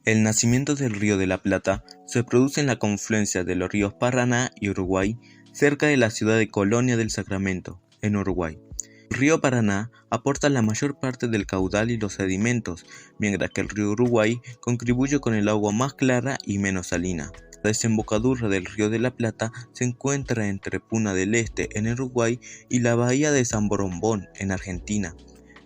El nacimiento del Río de la Plata se produce en la confluencia de los ríos Paraná y Uruguay, cerca de la ciudad de Colonia del Sacramento, en Uruguay. El río Paraná aporta la mayor parte del caudal y los sedimentos, mientras que el río Uruguay contribuye con el agua más clara y menos salina. La desembocadura del Río de la Plata se encuentra entre Puna del Este, en Uruguay, y la bahía de San Borombón, en Argentina.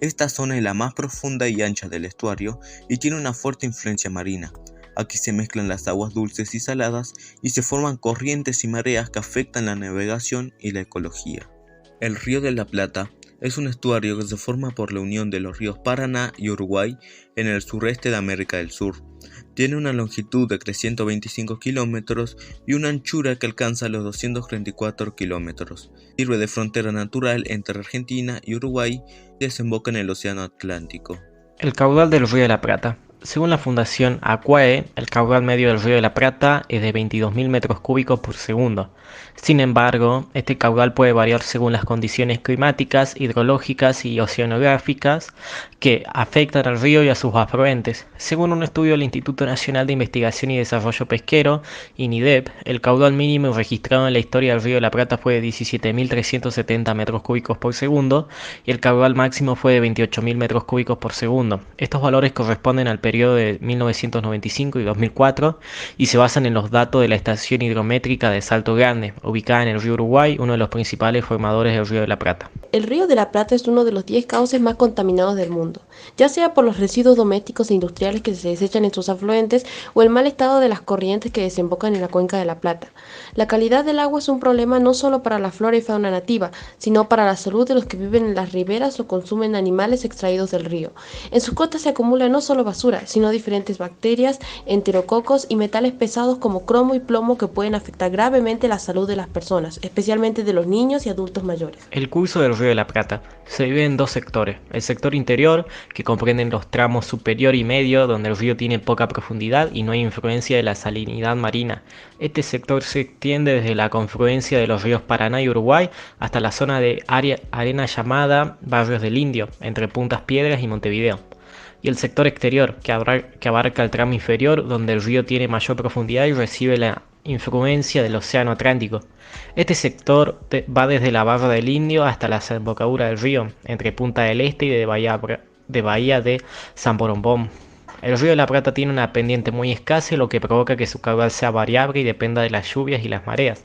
Esta zona es la más profunda y ancha del estuario y tiene una fuerte influencia marina. Aquí se mezclan las aguas dulces y saladas y se forman corrientes y mareas que afectan la navegación y la ecología. El Río de la Plata es un estuario que se forma por la unión de los ríos Paraná y Uruguay en el sureste de América del Sur. Tiene una longitud de 325 kilómetros y una anchura que alcanza los 234 kilómetros. Sirve de frontera natural entre Argentina y Uruguay y desemboca en el Océano Atlántico. El caudal del Río de la Plata. Según la Fundación Aquae, el caudal medio del Río de la Plata es de 22.000 metros cúbicos por segundo. Sin embargo, este caudal puede variar según las condiciones climáticas, hidrológicas y oceanográficas que afectan al río y a sus afluentes. Según un estudio del Instituto Nacional de Investigación y Desarrollo Pesquero, INIDEP, el caudal mínimo registrado en la historia del Río de la Plata fue de 17.370 metros cúbicos por segundo y el caudal máximo fue de 28.000 metros cúbicos por segundo. Estos valores corresponden al periodo de 1995 y 2004 y se basan en los datos de la estación hidrométrica de Salto Grande, ubicada en el río Uruguay, uno de los principales formadores del Río de la Plata. El Río de la Plata es uno de los 10 cauces más contaminados del mundo, ya sea por los residuos domésticos e industriales que se desechan en sus afluentes o el mal estado de las corrientes que desembocan en la cuenca de la Plata. La calidad del agua es un problema no solo para la flora y fauna nativa, sino para la salud de los que viven en las riberas o consumen animales extraídos del río. En sus costas se acumula no solo basura, sino diferentes bacterias, enterococos y metales pesados como cromo y plomo que pueden afectar gravemente la salud de las personas, especialmente de los niños y adultos mayores. El curso del Río de la Plata se divide en dos sectores: el sector interior, que comprende los tramos superior y medio, donde el río tiene poca profundidad y no hay influencia de la salinidad marina. Este sector se extiende desde la confluencia de los ríos Paraná y Uruguay hasta la zona de arena llamada Barrios del Indio, entre Puntas Piedras y Montevideo. Y el sector exterior, que abarca el tramo inferior, donde el río tiene mayor profundidad y recibe la influencia del Océano Atlántico. Este sector va desde la Barra del Indio hasta la desembocadura del río, entre Punta del Este y de Bahía de San Borombón. El Río de la Plata tiene una pendiente muy escasa, lo que provoca que su caudal sea variable y dependa de las lluvias y las mareas.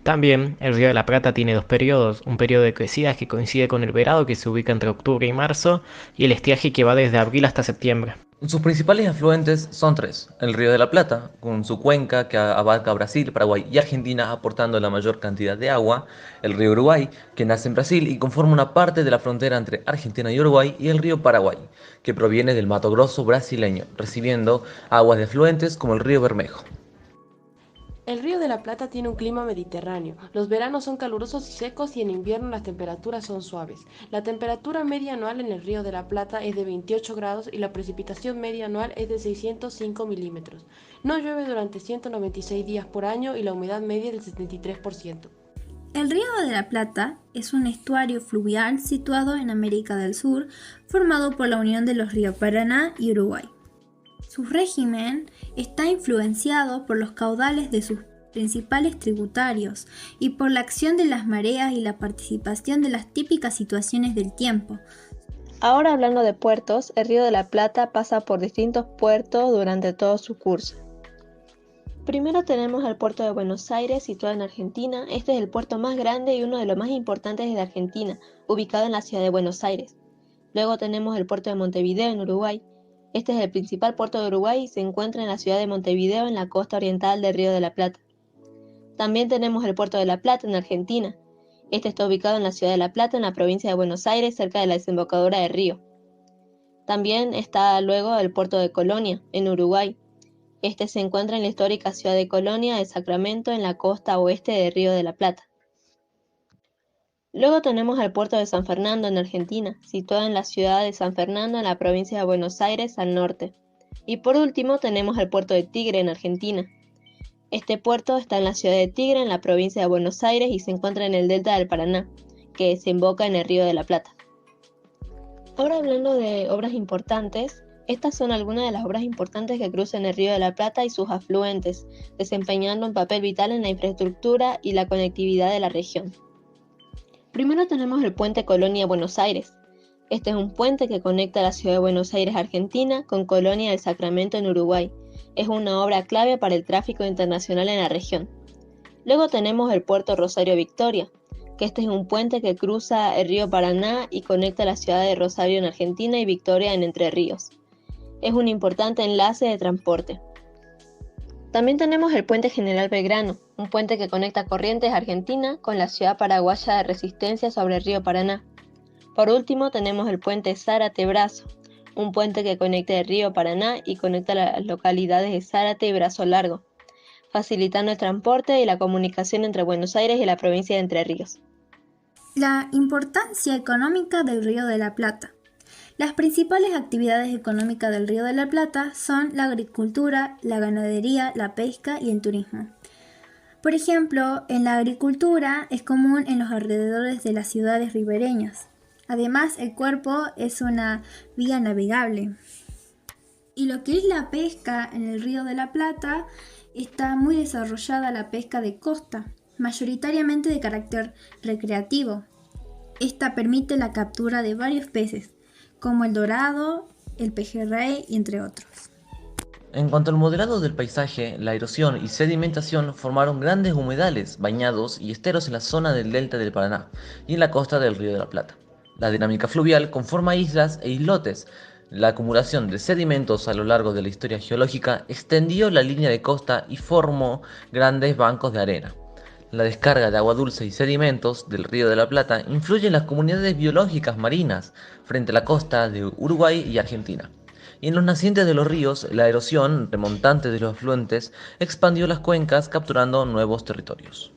También, el Río de la Plata tiene dos periodos: un periodo de crecidas que coincide con el verano, que se ubica entre octubre y marzo, y el estiaje, que va desde abril hasta septiembre. Sus principales afluentes son tres: el Río de la Plata, con su cuenca que abarca Brasil, Paraguay y Argentina, aportando la mayor cantidad de agua; el río Uruguay, que nace en Brasil y conforma una parte de la frontera entre Argentina y Uruguay; y el río Paraguay, que proviene del Mato Grosso brasileño, recibiendo aguas de afluentes como el río Bermejo. El Río de la Plata tiene un clima mediterráneo. Los veranos son calurosos y secos y en invierno las temperaturas son suaves. La temperatura media anual en el Río de la Plata es de 28 grados y la precipitación media anual es de 605 milímetros. No llueve durante 196 días por año y la humedad media es del 73%. El Río de la Plata es un estuario fluvial situado en América del Sur, formado por la unión de los ríos Paraná y Uruguay. Su régimen está influenciado por los caudales de sus principales tributarios y por la acción de las mareas y la participación de las típicas situaciones del tiempo. Ahora, hablando de puertos, el Río de la Plata pasa por distintos puertos durante todo su curso. Primero tenemos el puerto de Buenos Aires, situado en Argentina. Este es el puerto más grande y uno de los más importantes de Argentina, ubicado en la ciudad de Buenos Aires. Luego tenemos el puerto de Montevideo, en Uruguay. Este es el principal puerto de Uruguay y se encuentra en la ciudad de Montevideo, en la costa oriental del Río de la Plata. También tenemos el puerto de La Plata, en Argentina. Este está ubicado en la ciudad de La Plata, en la provincia de Buenos Aires, cerca de la desembocadura del río. También está luego el puerto de Colonia, en Uruguay. Este se encuentra en la histórica ciudad de Colonia de Sacramento, en la costa oeste del Río de la Plata. Luego tenemos el puerto de San Fernando, en Argentina, situado en la ciudad de San Fernando, en la provincia de Buenos Aires, al norte. Y por último tenemos el puerto de Tigre, en Argentina. Este puerto está en la ciudad de Tigre, en la provincia de Buenos Aires, y se encuentra en el delta del Paraná, que desemboca en el Río de la Plata. Ahora, hablando de obras importantes, Estas son algunas de las obras importantes que cruzan el Río de la Plata y sus afluentes, desempeñando un papel vital en la infraestructura y la conectividad de la región. Primero tenemos el puente Colonia-Buenos Aires. Este es un puente que conecta la ciudad de Buenos Aires, Argentina, con Colonia del Sacramento en Uruguay. Es una obra clave para el tráfico internacional en la región. Luego tenemos el puerto Rosario Victoria, que este es un puente que cruza el río Paraná y conecta la ciudad de Rosario en Argentina y Victoria en Entre Ríos. Es un importante enlace de transporte. También tenemos el puente General Belgrano, un puente que conecta Corrientes, Argentina, con la ciudad paraguaya de Resistencia sobre el río Paraná. Por último tenemos el puente Zárate-Brazo, un puente que conecta el río Paraná y conecta las localidades de Zárate y Brazo Largo, facilitando el transporte y la comunicación entre Buenos Aires y la provincia de Entre Ríos. La importancia económica del Río de la Plata. Las principales actividades económicas del Río de la Plata son la agricultura, la ganadería, la pesca y el turismo. Por ejemplo, en la agricultura es común en los alrededores de las ciudades ribereñas. Además, el cuerpo es una vía navegable. Y lo que es la pesca en el Río de la Plata, está muy desarrollada la pesca de costa, mayoritariamente de carácter recreativo. Esta permite la captura de varios peces, como el dorado, el pejerrey y entre otros. En cuanto al modelado del paisaje, la erosión y sedimentación formaron grandes humedales, bañados y esteros en la zona del delta del Paraná y en la costa del Río de la Plata. La dinámica fluvial conforma islas e islotes. La acumulación de sedimentos a lo largo de la historia geológica extendió la línea de costa y formó grandes bancos de arena. La descarga de agua dulce y sedimentos del Río de la Plata influye en las comunidades biológicas marinas frente a la costa de Uruguay y Argentina. Y en los nacientes de los ríos, la erosión remontante de los afluentes expandió las cuencas capturando nuevos territorios.